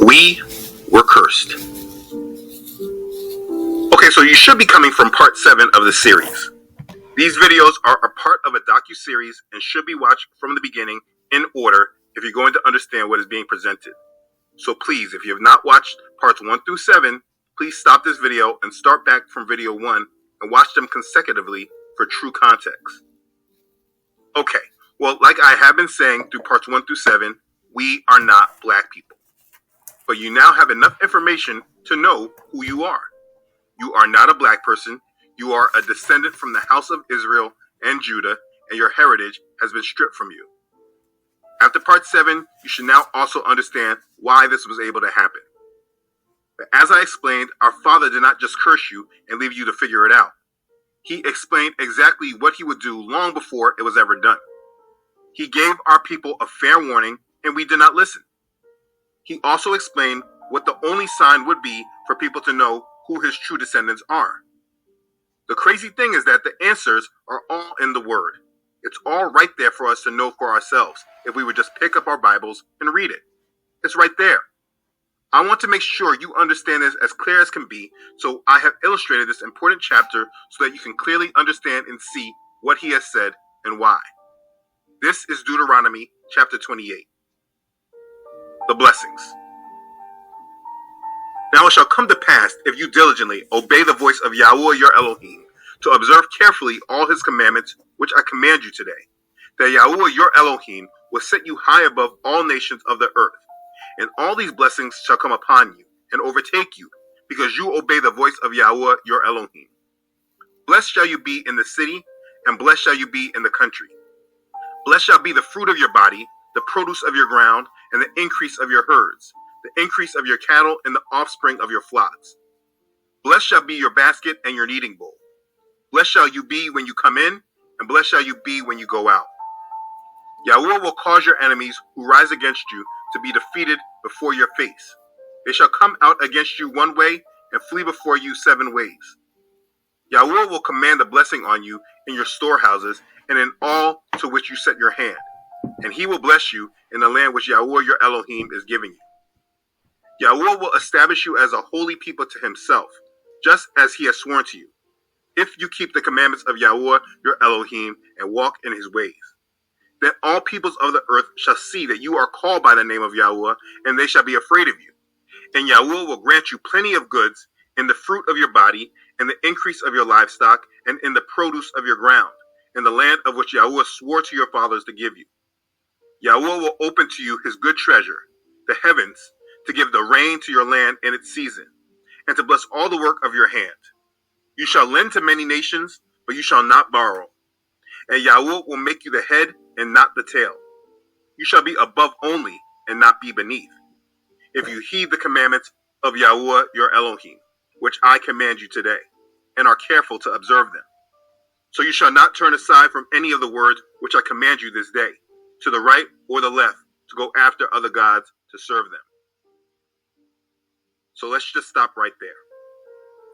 We were cursed. Okay, so you should be coming from part 7 of the series. These videos are a part of a docu-series and should be watched from the beginning in order if you're going to understand what is being presented. So please, if you have not watched parts 1 through 7, please stop this video and start back from video 1 and watch them consecutively for true context. Okay, well, like I have been saying through parts 1 through 7, we are not black people. But you now have enough information to know who you are. You are not a black person. You are a descendant from the house of Israel and Judah, and your heritage has been stripped from you. After part 7, you should now also understand why this was able to happen. But as I explained, our Father did not just curse you and leave you to figure it out. He explained exactly what he would do long before it was ever done. He gave our people a fair warning, and we did not listen. He also explained what the only sign would be for people to know who his true descendants are. The crazy thing is that the answers are all in the Word. It's all right there for us to know for ourselves if we would just pick up our Bibles and read it. It's right there. I want to make sure you understand this as clear as can be, so I have illustrated this important chapter so that you can clearly understand and see what he has said and why. This is Deuteronomy chapter 28. The blessings. Now it shall come to pass, if you diligently obey the voice of Yahuwah your Elohim, to observe carefully all his commandments, which I command you today, that Yahuwah your Elohim will set you high above all nations of the earth. And all these blessings shall come upon you and overtake you, because you obey the voice of Yahuwah your Elohim. Blessed shall you be in the city, and blessed shall you be in the country. Blessed shall be the fruit of your body, the produce of your ground, and the increase of your herds, the increase of your cattle, and the offspring of your flocks. Blessed shall be your basket and your kneading bowl. Blessed shall you be when you come in, and blessed shall you be when you go out. Yahuwah will cause your enemies who rise against you to be defeated before your face. They shall come out against you one way and flee before you 7 ways. Yahuwah will command a blessing on you in your storehouses and in all to which you set your hand. And he will bless you in the land which Yahuwah your Elohim is giving you. Yahuwah will establish you as a holy people to himself, just as he has sworn to you, if you keep the commandments of Yahuwah your Elohim and walk in his ways. Then all peoples of the earth shall see that you are called by the name of Yahuwah, and they shall be afraid of you. And Yahuwah will grant you plenty of goods in the fruit of your body, in the increase of your livestock, and in the produce of your ground, in the land of which Yahuwah swore to your fathers to give you. Yahuwah will open to you his good treasure, the heavens, to give the rain to your land in its season, and to bless all the work of your hand. You shall lend to many nations, but you shall not borrow. And Yahuwah will make you the head and not the tail. You shall be above only and not be beneath, if you heed the commandments of Yahuwah your Elohim, which I command you today, and are careful to observe them. So you shall not turn aside from any of the words which I command you this day, to the right or the left, to go after other gods to serve them. So let's just stop right there.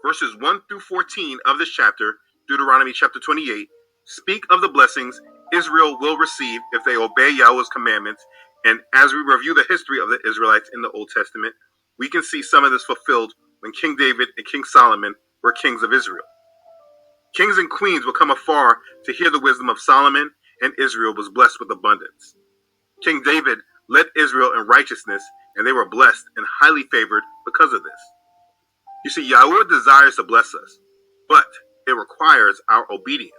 Verses 1 through 14 of this chapter, Deuteronomy chapter 28, speak of the blessings Israel will receive if they obey Yahweh's commandments. And as we review the history of the Israelites in the Old Testament, we can see some of this fulfilled when King David and King Solomon were kings of Israel. Kings and queens will come afar to hear the wisdom of Solomon, and Israel was blessed with abundance. King David led Israel in righteousness, and they were blessed and highly favored because of this. You see, Yahweh desires to bless us, but it requires our obedience.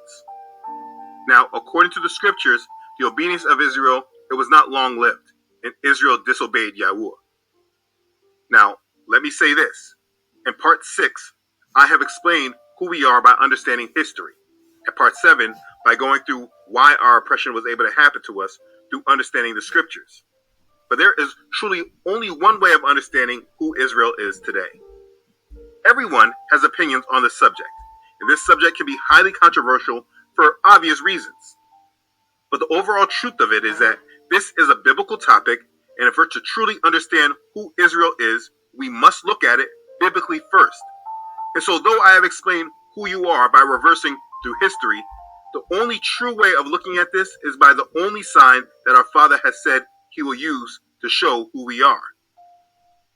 Now, according to the scriptures, the obedience of Israel, it was not long-lived, and Israel disobeyed Yahweh. Now, let me say this. In part 6, I have explained who we are by understanding history. In part 7, by going through why our oppression was able to happen to us through understanding the scriptures. But there is truly only one way of understanding who Israel is today. Everyone has opinions on this subject, and this subject can be highly controversial for obvious reasons. But the overall truth of it is that this is a biblical topic, and if we're to truly understand who Israel is, we must look at it biblically first. And so though I have explained who you are by reversing through history, the only true way of looking at this is by the only sign that our Father has said he will use to show who we are.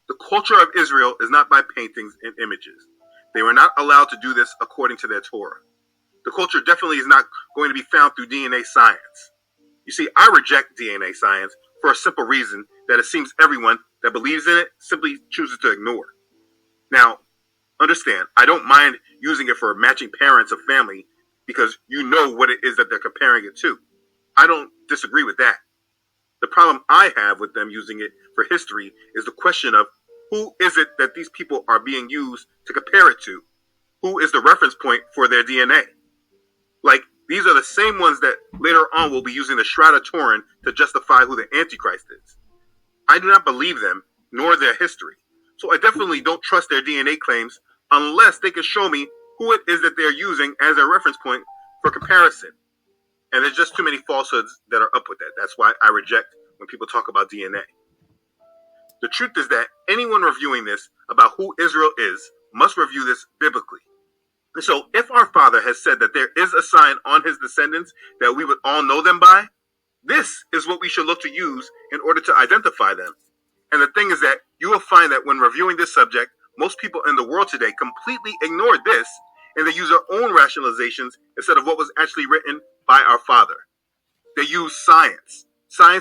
The culture of Israel is not by paintings and images. They were not allowed to do this according to their Torah. The culture definitely is not going to be found through DNA science. You see, I reject DNA science for a simple reason that it seems everyone that believes in it simply chooses to ignore. Now, understand, I don't mind using it for matching parents of family because you know what it is that they're comparing it to. I don't disagree with that. The problem I have with them using it for history is the question of who is it that these people are being used to compare it to? Who is the reference point for their DNA? Like, these are the same ones that later on will be using the Shroud of Turin to justify who the Antichrist is. I do not believe them, nor their history. So I definitely don't trust their DNA claims unless they can show me who it is that they're using as a reference point for comparison. And there's just too many falsehoods that are up with that. That's why I reject when people talk about DNA. The truth is that anyone reviewing this about who Israel is must review this biblically. So if our Father has said that there is a sign on his descendants that we would all know them by, this is what we should look to use in order to identify them. And the thing is that you will find that when reviewing this subject, most people in the world today completely ignore this and they use their own rationalizations instead of what was actually written by our Father. They use science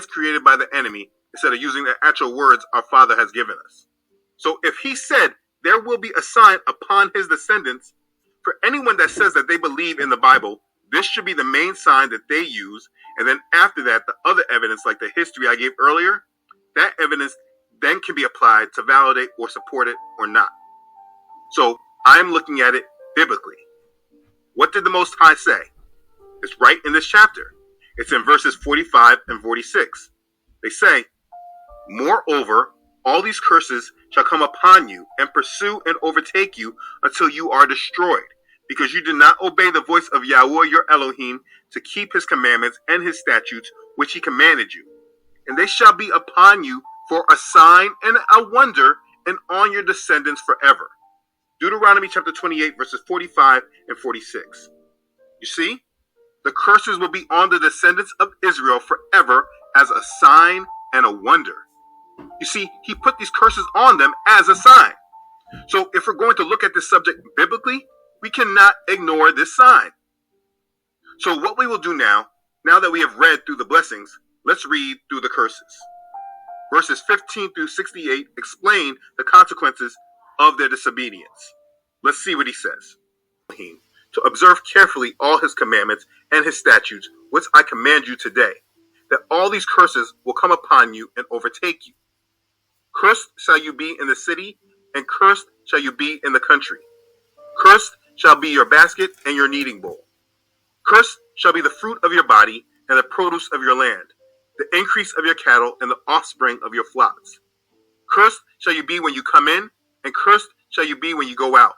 created by the enemy, instead of using the actual words our Father has given us. So if he said there will be a sign upon his descendants, for anyone that says that they believe in the Bible, this should be the main sign that they use. And then after that, the other evidence, like the history I gave earlier, that evidence then can be applied to validate or support it or not. So I'm looking at it biblically. What did the Most High say? It's right in this chapter. It's in verses 45 and 46. They say, "Moreover, all these curses shall come upon you and pursue and overtake you until you are destroyed, because you did not obey the voice of Yahuwah your Elohim to keep his commandments and his statutes, which he commanded you. And they shall be upon you for a sign and a wonder, and on your descendants forever." Deuteronomy chapter 28, verses 45 and 46. You see, the curses will be on the descendants of Israel forever as a sign and a wonder. You see, he put these curses on them as a sign. So if we're going to look at this subject biblically, we cannot ignore this sign. So what we will do now that we have read through the blessings, let's read through the curses. Verses 15 through 68 explain the consequences of their disobedience. Let's see what he says. To observe carefully all his commandments and his statutes, which I command you today, that all these curses will come upon you and overtake you. Cursed shall you be in the city, and cursed shall you be in the country. Cursed shall be your basket and your kneading bowl. Cursed shall be the fruit of your body and the produce of your land, the increase of your cattle and the offspring of your flocks. Cursed shall you be when you come in, and cursed shall you be when you go out.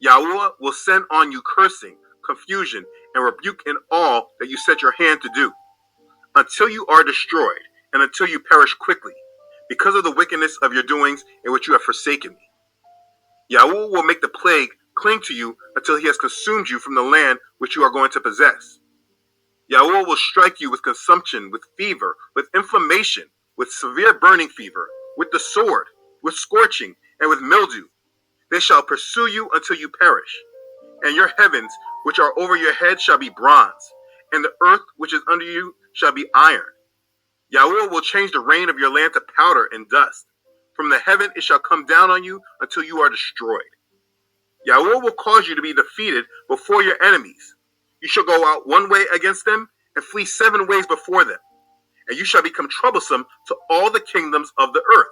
Yahuwah will send on you cursing, confusion, and rebuke in all that you set your hand to do, until you are destroyed, and until you perish quickly, because of the wickedness of your doings in which you have forsaken me. Yahuwah will make the plague cling to you until he has consumed you from the land which you are going to possess. Yahuwah will strike you with consumption, with fever, with inflammation, with severe burning fever, with the sword, with scorching, and with mildew. They shall pursue you until you perish. And your heavens, which are over your head, shall be bronze, and the earth which is under you shall be iron. Yahuwah will change the rain of your land to powder and dust. From the heaven it shall come down on you until you are destroyed. Yahuwah will cause you to be defeated before your enemies. You shall go out one way against them and flee 7 ways before them. And you shall become troublesome to all the kingdoms of the earth.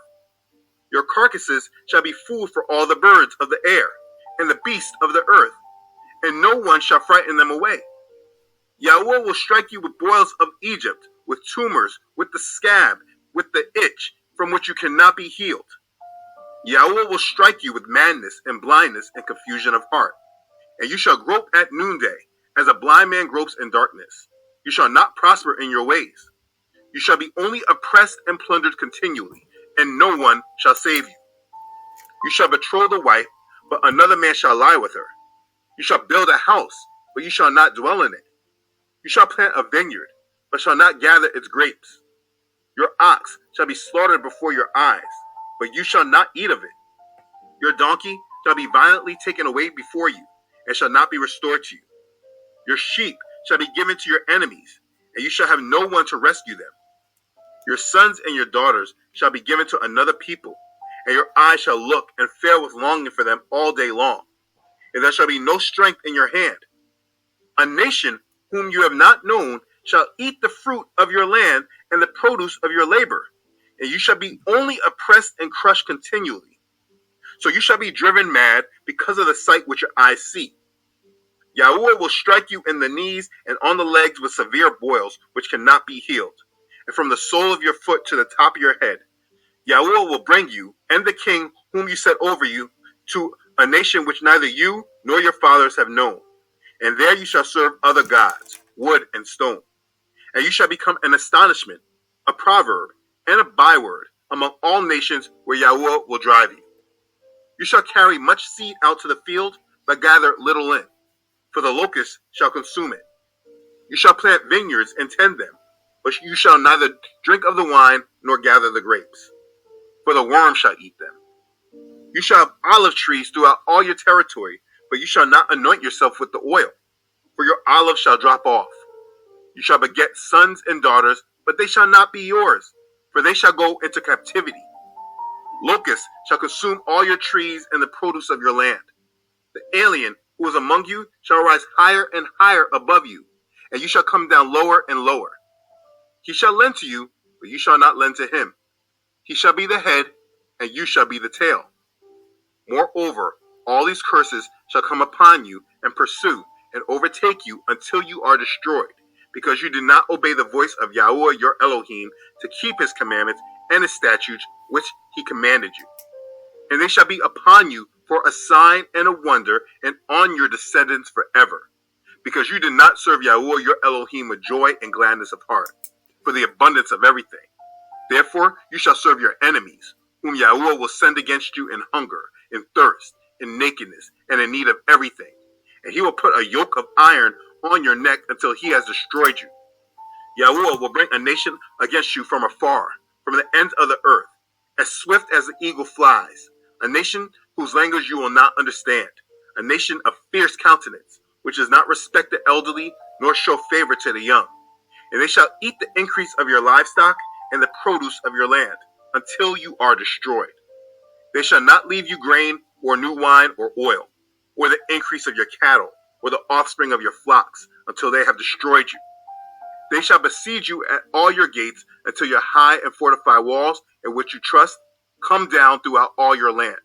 Your carcasses shall be food for all the birds of the air and the beasts of the earth, and no one shall frighten them away. Yahuwah will strike you with boils of Egypt, with tumors, with the scab, with the itch, from which you cannot be healed. Yahuwah will strike you with madness and blindness and confusion of heart. And you shall grope at noonday, as a blind man gropes in darkness. You shall not prosper in your ways. You shall be only oppressed and plundered continually, and no one shall save you. You shall betroth a wife, but another man shall lie with her. You shall build a house, but you shall not dwell in it. You shall plant a vineyard, but shall not gather its grapes. Your ox shall be slaughtered before your eyes. but you shall not eat of it. Your donkey shall be violently taken away before you, and shall not be restored to you. Your sheep shall be given to your enemies, and you shall have no one to rescue them. Your sons and your daughters shall be given to another people, and your eyes shall look and fail with longing for them all day long, and there shall be no strength in your hand. A nation whom you have not known shall eat the fruit of your land and the produce of your labor, and you shall be only oppressed and crushed continually. So you shall be driven mad because of the sight which your eyes see. Yahuwah will strike you in the knees and on the legs with severe boils which cannot be healed, and from the sole of your foot to the top of your head. Yahuwah will bring you and the king whom you set over you to a nation which neither you nor your fathers have known, and there you shall serve other gods, wood and stone. And you shall become an astonishment, a proverb, and a byword among all nations where Yahuwah will drive you. You shall carry much seed out to the field, but gather little in, for the locust shall consume it. You shall plant vineyards and tend them, but you shall neither drink of the wine nor gather the grapes, for the worm shall eat them. You shall have olive trees throughout all your territory, but you shall not anoint yourself with the oil, for your olive shall drop off. You shall beget sons and daughters, but they shall not be yours, for they shall go into captivity. Locusts shall consume all your trees and the produce of your land. The alien who is among you shall rise higher and higher above you, and you shall come down lower and lower. He shall lend to you, but you shall not lend to him. He shall be the head, and you shall be the tail. Moreover, all these curses shall come upon you and pursue and overtake you until you are destroyed, because you did not obey the voice of Yahuwah your Elohim to keep his commandments and his statutes which he commanded you. And they shall be upon you for a sign and a wonder, and on your descendants forever, because you did not serve Yahuwah your Elohim with joy and gladness of heart, for the abundance of everything. Therefore you shall serve your enemies, whom Yahuwah will send against you in hunger, in thirst, in nakedness, and in need of everything. And he will put a yoke of iron on your neck until he has destroyed you. Yahuwah will bring a nation against you from afar, from the ends of the earth, as swift as the eagle flies, a nation whose language you will not understand, a nation of fierce countenance, which does not respect the elderly, nor show favor to the young. And they shall eat the increase of your livestock and the produce of your land, until you are destroyed. They shall not leave you grain, or new wine, or oil, or the increase of your cattle, or the offspring of your flocks, until they have destroyed you. They shall besiege you at all your gates, until your high and fortified walls, in which you trust, come down throughout all your land.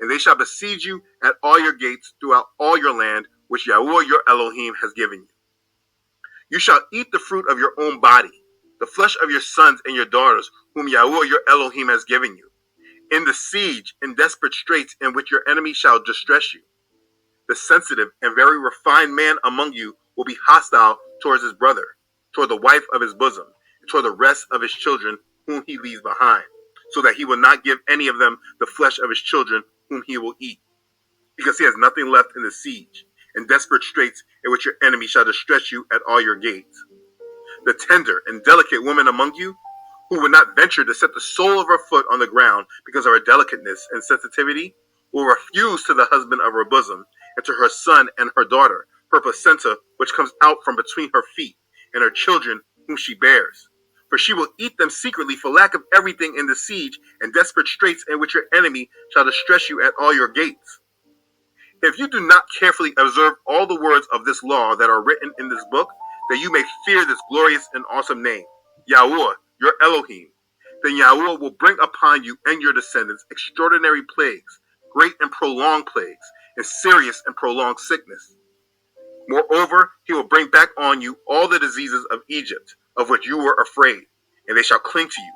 And they shall besiege you at all your gates throughout all your land, which Yahuwah your Elohim has given you. You shall eat the fruit of your own body, the flesh of your sons and your daughters, whom Yahuwah your Elohim has given you, in the siege and desperate straits in which your enemy shall distress you. The sensitive and very refined man among you will be hostile towards his brother, toward the wife of his bosom, and toward the rest of his children whom he leaves behind, so that he will not give any of them the flesh of his children whom he will eat, because he has nothing left in the siege and desperate straits in which your enemy shall distress you at all your gates. The tender and delicate woman among you, who would not venture to set the sole of her foot on the ground because of her delicateness and sensitivity, will refuse to the husband of her bosom, and to her son and her daughter, her placenta which comes out from between her feet, and her children whom she bears. For she will eat them secretly for lack of everything in the siege and desperate straits in which your enemy shall distress you at all your gates. If you do not carefully observe all the words of this law that are written in this book, that you may fear this glorious and awesome name, Yahuwah, your Elohim, then Yahuwah will bring upon you and your descendants extraordinary plagues, great and prolonged plagues, and serious and prolonged sickness. Moreover, he will bring back on you all the diseases of Egypt, of which you were afraid, and they shall cling to you.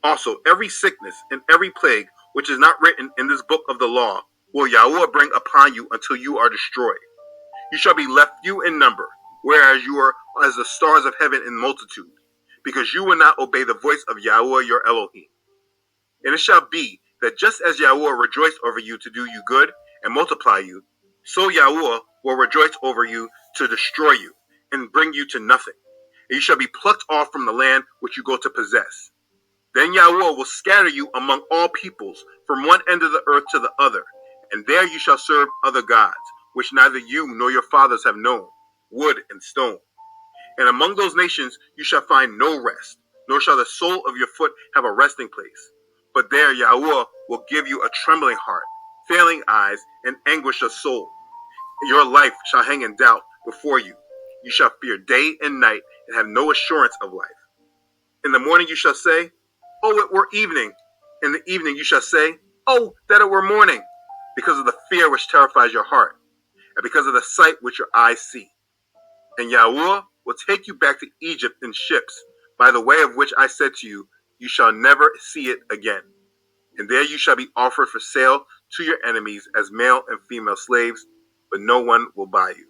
Also, every sickness and every plague which is not written in this book of the law will Yahuwah bring upon you until you are destroyed. You shall be left few in number, whereas you are as the stars of heaven in multitude, because you will not obey the voice of Yahuwah your Elohim. And it shall be that just as Yahuwah rejoiced over you to do you good and multiply you, so Yahuwah will rejoice over you to destroy you and bring you to nothing. And you shall be plucked off from the land which you go to possess. Then Yahweh will scatter you among all peoples, from one end of the earth to the other, and there you shall serve other gods, which neither you nor your fathers have known, wood and stone. And among those nations you shall find no rest, nor shall the sole of your foot have a resting place. But there Yahweh will give you a trembling heart, failing eyes, and anguish of soul. Your life shall hang in doubt before you. You shall fear day and night, and have no assurance of life. In the morning you shall say, "Oh, it were evening." In the evening you shall say, "Oh, that it were morning," because of the fear which terrifies your heart, and because of the sight which your eyes see. And Yahweh will take you back to Egypt in ships, by the way of which I said to you, you shall never see it again. And there you shall be offered for sale to your enemies as male and female slaves, but no one will buy you.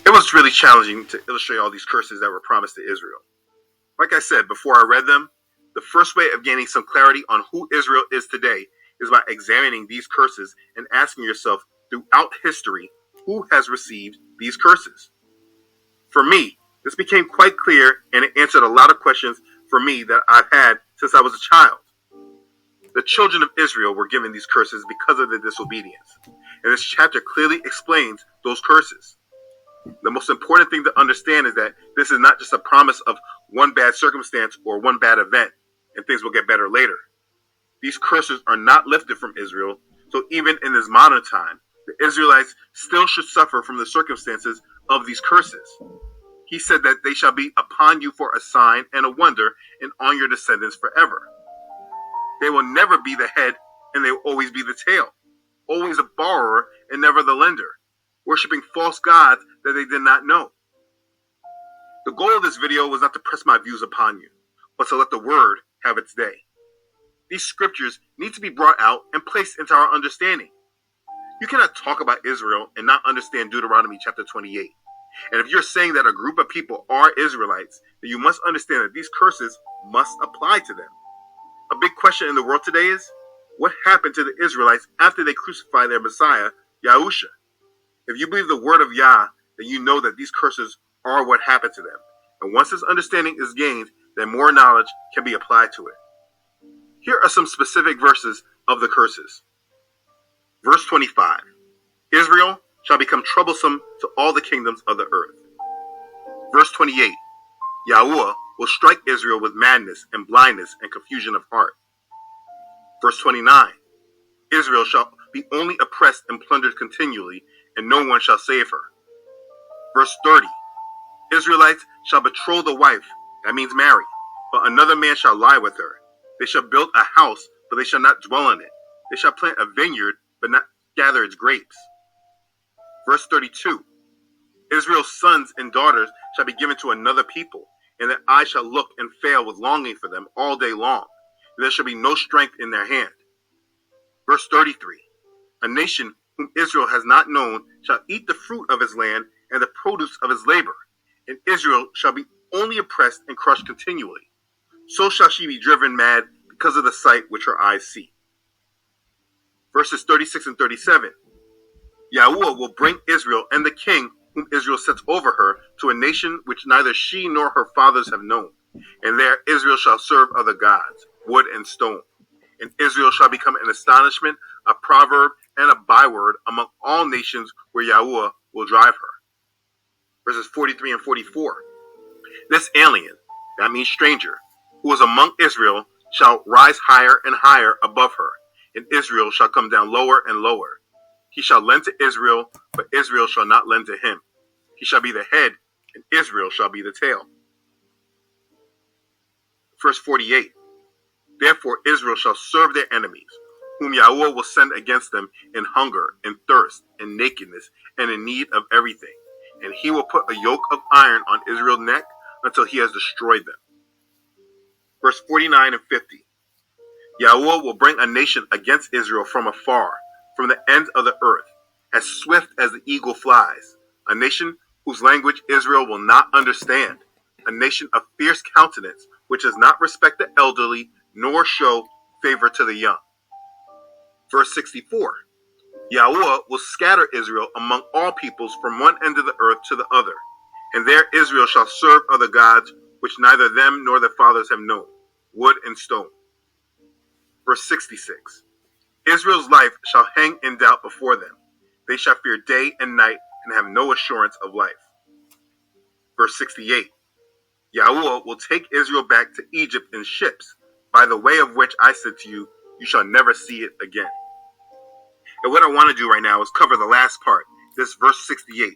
It was really challenging to illustrate all these curses that were promised to Israel. Like I said before I read them, the first way of gaining some clarity on who Israel is today is by examining these curses and asking yourself throughout history, who has received these curses? For me, this became quite clear, and it answered a lot of questions for me that I've had since I was a child. The children of Israel were given these curses because of their disobedience, and this chapter clearly explains those curses. The most important thing to understand is that this is not just a promise of one bad circumstance or one bad event, and things will get better later. These curses are not lifted from Israel, so even in this modern time, the Israelites still should suffer from the circumstances of these curses. He said that they shall be upon you for a sign and a wonder, and on your descendants forever. They will never be the head, and they will always be the tail, always a borrower and never the lender, worshiping false gods that they did not know. The goal of this video was not to press my views upon you, but to let the word have its day. These scriptures need to be brought out and placed into our understanding. You cannot talk about Israel and not understand Deuteronomy chapter 28. And if you're saying that a group of people are Israelites, then you must understand that these curses must apply to them. A big question in the world today is, what happened to the Israelites after they crucified their Messiah, Yahusha? If you believe the word of Yah, then you know that these curses are what happened to them. And once this understanding is gained, then more knowledge can be applied to it. Here are some specific verses of the curses. Verse 25, Israel shall become troublesome to all the kingdoms of the earth. Verse 28, Yahweh will strike Israel with madness and blindness and confusion of heart. Verse 29, Israel shall be only oppressed and plundered continually, and no one shall save her. Verse 30, Israelites shall betroth the wife, that means marry, but another man shall lie with her. They shall build a house, but they shall not dwell in it. They shall plant a vineyard, but not gather its grapes. Verse 32, Israel's sons and daughters shall be given to another people, and their eyes shall look and fail with longing for them all day long, and there shall be no strength in their hand. Verse 33, a nation whom Israel has not known shall eat the fruit of his land and the produce of his labor, and Israel shall be only oppressed and crushed continually. So shall she be driven mad because of the sight which her eyes see. Verses 36 and 37, Yahweh will bring Israel and the king whom Israel sets over her to a nation which neither she nor her fathers have known, and there Israel shall serve other gods, wood and stone. And Israel shall become an astonishment, a proverb, and a byword among all nations where Yahweh will drive her. Verses 43 and 44, this alien, that means stranger, who is among Israel, shall rise higher and higher above her, and Israel shall come down lower and lower. He shall lend to Israel, but Israel shall not lend to him. He shall be the head, and Israel shall be the tail. Verse 48, therefore Israel shall serve their enemies, whom Yahweh will send against them in hunger, in thirst, in nakedness, and in need of everything. And he will put a yoke of iron on Israel's neck until he has destroyed them. Verse 49 and 50, Yahweh will bring a nation against Israel from afar, from the end of the earth, as swift as the eagle flies, a nation whose language Israel will not understand, a nation of fierce countenance, which does not respect the elderly, nor show favor to the young. Verse 64, Yahweh will scatter Israel among all peoples from one end of the earth to the other, And there Israel shall serve other gods, which neither them nor their fathers have known, wood and stone. Verse 66. Israel's life shall hang in doubt before them. They shall fear day and night and have no assurance of life. Verse 68. Yahuwah will take Israel back to Egypt in ships, by the way of which I said to you, you shall never see it again. And what I want to do right now is cover the last part, this verse 68.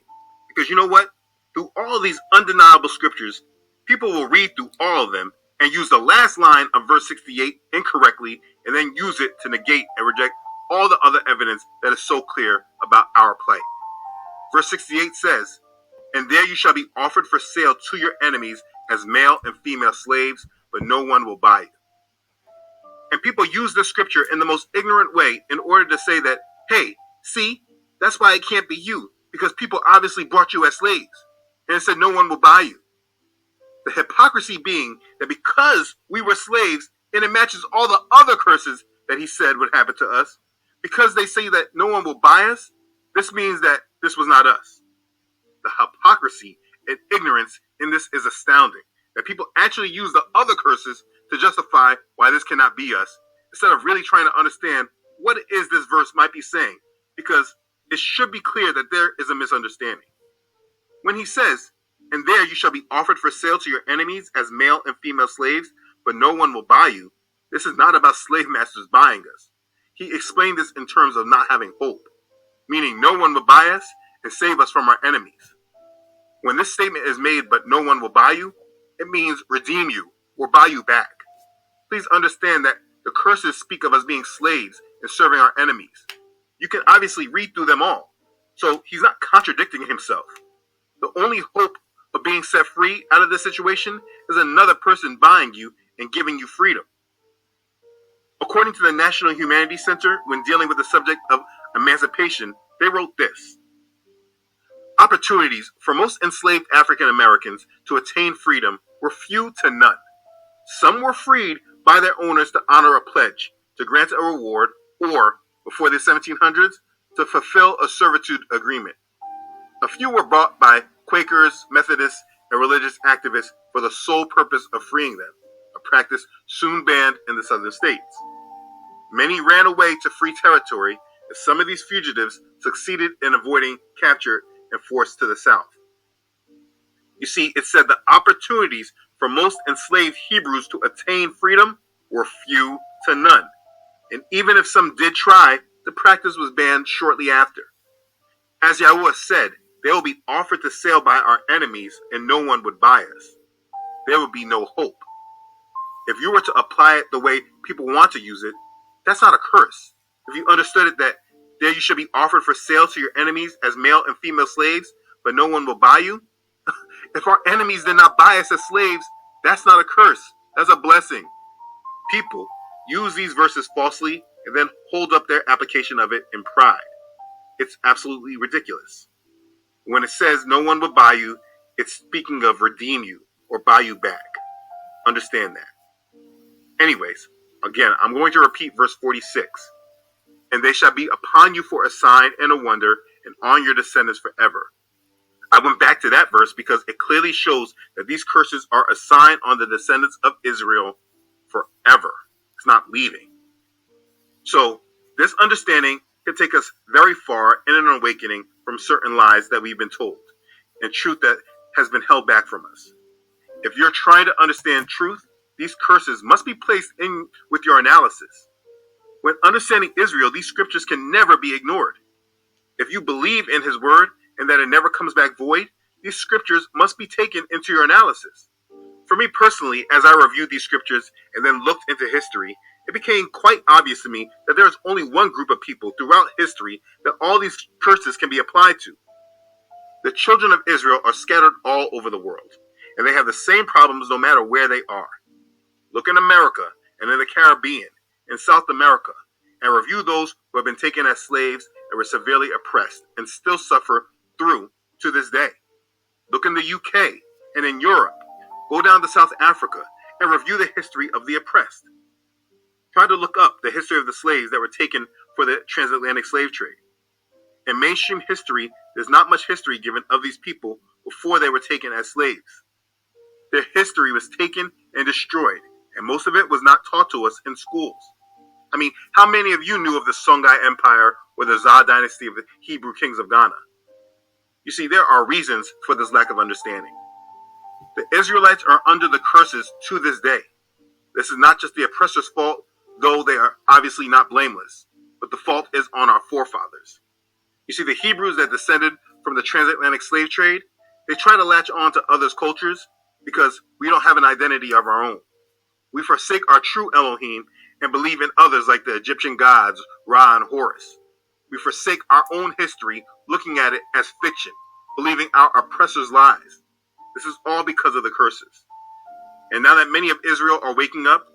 Because you know what? Through all these undeniable scriptures, people will read through all of them and use the last line of verse 68 incorrectly and then use it to negate and reject all the other evidence that is so clear about our plight. Verse 68 says, and there you shall be offered for sale to your enemies as male and female slaves, but no one will buy you. And people use this scripture in the most ignorant way in order to say that, hey, see, that's why it can't be you, because people obviously bought you as slaves. And it said no one will buy you. The hypocrisy being that because we were slaves, and it matches all the other curses that he said would happen to us, because they say that no one will buy us, this means that this was not us. The hypocrisy and ignorance in this is astounding, that people actually use the other curses to justify why this cannot be us, instead of really trying to understand what it is this verse might be saying, because it should be clear that there is a misunderstanding. When he says, and there you shall be offered for sale to your enemies as male and female slaves, but no one will buy you, this is not about slave masters buying us. He explained this in terms of not having hope, meaning no one will buy us and save us from our enemies. When this statement is made, but no one will buy you, it means redeem you or buy you back. Please understand that the curses speak of us being slaves and serving our enemies. You can obviously read through them all, so he's not contradicting himself. The only hope of being set free out of this situation is another person buying you and giving you freedom. According to the National Humanities Center, when dealing with the subject of emancipation, they wrote this: opportunities for most enslaved African Americans to attain freedom were few to none. Some were freed by their owners to honor a pledge, to grant a reward, or, before the 1700s, to fulfill a servitude agreement. A few were bought by Quakers, Methodists, and religious activists for the sole purpose of freeing them, a practice soon banned in the southern states. Many ran away to free territory, and some of these fugitives succeeded in avoiding capture and forced to the south. You see, it said the opportunities for most enslaved Hebrews to attain freedom were few to none. And even if some did try, the practice was banned shortly after. As Yahuwah said, they will be offered to sale by our enemies, and no one would buy us. There would be no hope. If you were to apply it the way people want to use it, that's not a curse. If you understood it that there you should be offered for sale to your enemies as male and female slaves, but no one will buy you. If our enemies did not buy us as slaves, that's not a curse. That's a blessing. People use these verses falsely and then hold up their application of it in pride. It's absolutely ridiculous. When it says no one will buy you, it's speaking of redeem you or buy you back. Understand that. Anyways, again, I'm going to repeat verse 46. And they shall be upon you for a sign and a wonder, and on your descendants forever. I went back to that verse because it clearly shows that these curses are a sign on the descendants of Israel forever. It's not leaving. So this understanding can take us very far in an awakening from certain lies that we've been told and truth that has been held back from us. If you're trying to understand truth, these curses must be placed in with your analysis. When understanding Israel, these scriptures can never be ignored. If you believe in his word and that it never comes back void, these scriptures must be taken into your analysis. For me personally, as I reviewed these scriptures and then looked into history, it became quite obvious to me that there is only one group of people throughout history that all these curses can be applied to. The children of Israel are scattered all over the world, and they have the same problems no matter where they are. Look in America and in the Caribbean, in South America, and review those who have been taken as slaves and were severely oppressed and still suffer through to this day. Look in the UK and in Europe. Go down to South Africa and review the history of the oppressed. Try to look up the history of the slaves that were taken for the transatlantic slave trade. In mainstream history, there's not much history given of these people before they were taken as slaves. Their history was taken and destroyed, and most of it was not taught to us in schools. I mean, how many of you knew of the Songhai Empire or the Zhou dynasty of the Hebrew kings of Ghana? You see, there are reasons for this lack of understanding. The Israelites are under the curses to this day. This is not just the oppressor's fault, though they are obviously not blameless, but the fault is on our forefathers. You see, the Hebrews that descended from the transatlantic slave trade, they try to latch on to others' cultures because we don't have an identity of our own. We forsake our true Elohim and believe in others like the Egyptian gods, Ra and Horus. We forsake our own history, looking at it as fiction, believing our oppressors' lies. This is all because of the curses. And now that many of Israel are waking up,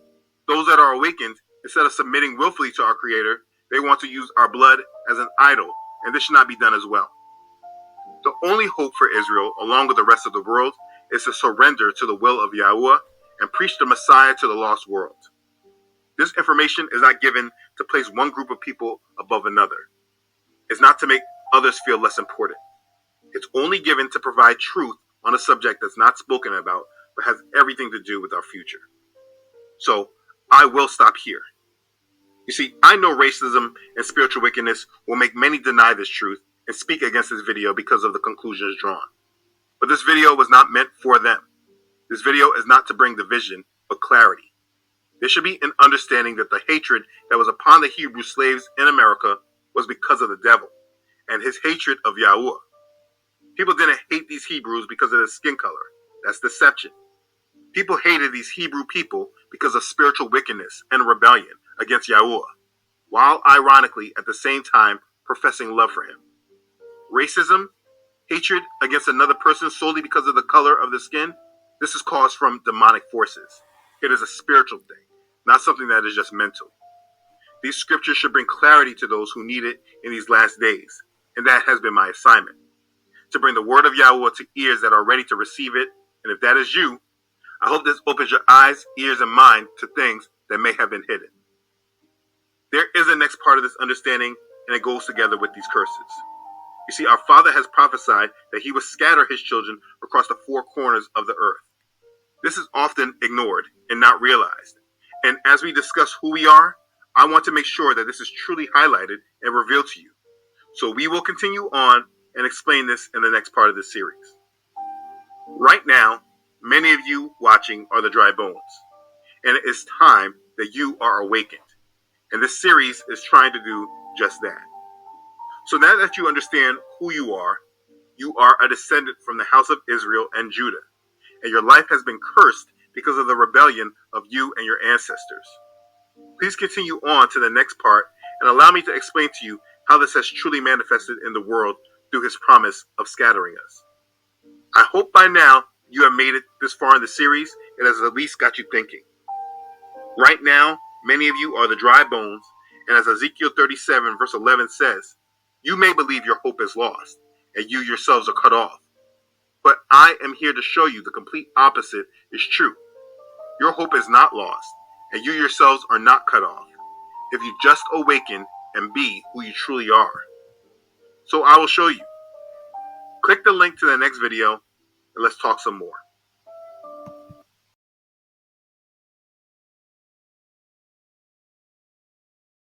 those that are awakened, instead of submitting willfully to our Creator, they want to use our blood as an idol, and this should not be done as well. The only hope for Israel, along with the rest of the world, is to surrender to the will of Yahuwah and preach the Messiah to the lost world. This information is not given to place one group of people above another. It's not to make others feel less important. It's only given to provide truth on a subject that's not spoken about, but has everything to do with our future. So, I will stop here. You see, I know racism and spiritual wickedness will make many deny this truth and speak against this video because of the conclusions drawn. But this video was not meant for them. This video is not to bring division, but clarity. There should be an understanding that the hatred that was upon the Hebrew slaves in America was because of the devil and his hatred of Yahuwah. People didn't hate these Hebrews because of their skin color. That's deception. People hated these Hebrew people because of spiritual wickedness and rebellion against Yahuwah, while ironically at the same time professing love for him. Racism, hatred against another person solely because of the color of the skin, this is caused from demonic forces. It is a spiritual thing, not something that is just mental. These scriptures should bring clarity to those who need it in these last days, and that has been my assignment. To bring the word of Yahuwah to ears that are ready to receive it, and if that is you, I hope this opens your eyes, ears, and mind to things that may have been hidden. There is a next part of this understanding, and it goes together with these curses. You see, our Father has prophesied that he will scatter his children across the four corners of the earth. This is often ignored and not realized. And as we discuss who we are, I want to make sure that this is truly highlighted and revealed to you. So we will continue on and explain this in the next part of this series. Right now, many of you watching are the dry bones, and it is time that you are awakened. And this series is trying to do just that. So now that you understand who you are a descendant from the house of Israel and Judah, and your life has been cursed because of the rebellion of you and your ancestors. Please continue on to the next part and allow me to explain to you how this has truly manifested in the world through his promise of scattering us. I hope by now you have made it this far in the series. It has at least got you thinking. Right now, many of you are the dry bones, and as Ezekiel 37 verse 11 says, you may believe your hope is lost, and you yourselves are cut off. But I am here to show you the complete opposite is true. Your hope is not lost, and you yourselves are not cut off, if you just awaken and be who you truly are. So I will show you. Click the link to the next video, and let's talk some more.